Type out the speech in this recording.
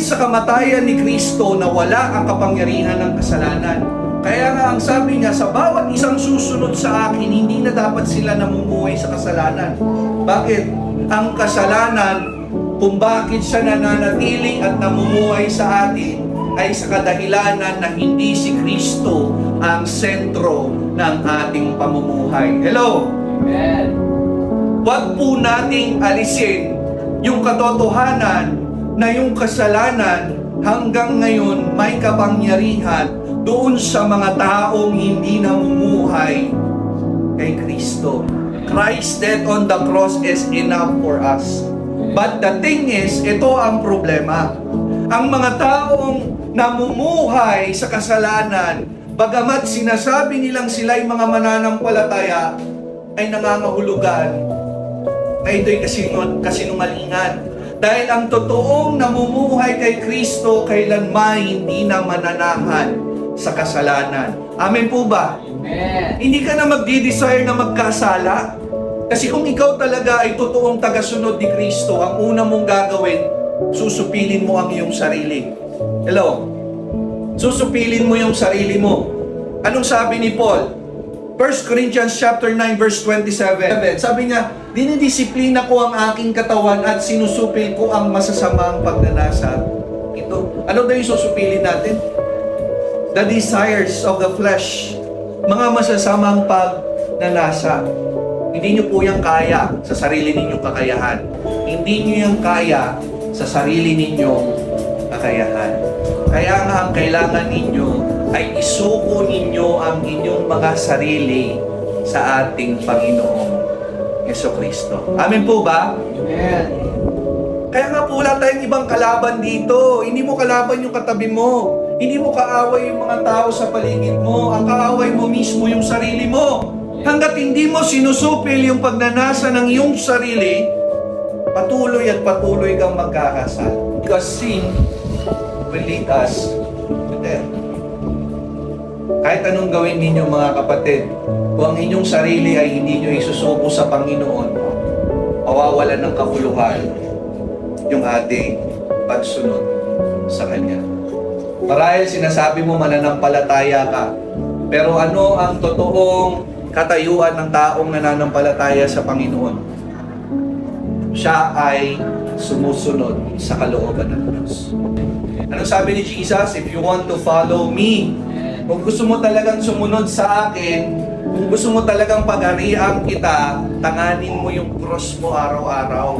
sa kamatayan ni Kristo na wala ang kapangyarihan ng kasalanan. Kaya nga ang sabi niya, sa bawat isang susunod sa akin, hindi na dapat sila namumuhay sa kasalanan. Bakit? Ang kasalanan, kung bakit siya nananatili at namumuhay sa atin, ay sa kadahilanan na hindi si Kristo ang sentro ng ating pamumuhay. Hello? Amen. Huwag po nating alisin yung katotohanan na yung kasalanan hanggang ngayon may kapangyarihan doon sa mga taong hindi namumuhay kay Kristo. Christ's death on the cross is enough for us. But the thing is, ito ang problema. Ang mga taong namumuhay sa kasalanan, bagamat sinasabi nilang sila'y mga mananampalataya, ay nangangahulugan na ito'y kasinungalingan. Dahil ang totoong namumuhay kay Kristo kailanman hindi na mananahan sa kasalanan. Amen po ba? Amen. Hindi ka na magdi-desire na magkasala. Kasi kung ikaw talaga ay totoong tagasunod ni Kristo, ang una mong gagawin, susupilin mo ang iyong sarili. Hello? Susupilin mo yung sarili mo. Anong sabi ni Paul? 1 Corinthians chapter 9 verse 27. Sabi niya, dinidisiplina ko ang aking katawan at sinusupil ko ang masasamang pagnanasa. Ito. Ano daw yung susupilin natin? The desires of the flesh. Mga masasamang pagnanasa. Hindi nyo po yung kaya sa sarili ninyong kakayahan. Hindi nyo yung kaya sa sarili ninyong kakayahan. Kaya nga ang kailangan ninyo ay isuko ninyo ang inyong mga sarili sa ating Panginoong Jesucristo. Amen po ba? Amen. Kaya nga po wala tayong ibang kalaban dito. Hindi mo kalaban yung katabi mo. Hindi mo kaaway yung mga tao sa paligid mo. Ang kaaway mo mismo yung sarili mo. Hanggat hindi mo sinusupil yung pagnanasa ng iyong sarili, patuloy at patuloy kang magkakasal. Because sin will lead us to death. Kahit anong gawin ninyo mga kapatid, kung ang inyong sarili ay hindi nyo isusuko sa Panginoon, mawawalan ng kahulugan yung ating pagsunod sa Kanya. Marahil sinasabi mo mananampalataya ka, pero ano ang totoong katayuan ng taong nananampalataya sa Panginoon? Siya ay sumusunod sa kalooban ng Diyos. Anong sabi ni Jesus? If you want to follow me, kung gusto mo talagang sumunod sa akin, kung gusto mo talagang pag-arihan kita, tanganin mo yung cross mo araw-araw.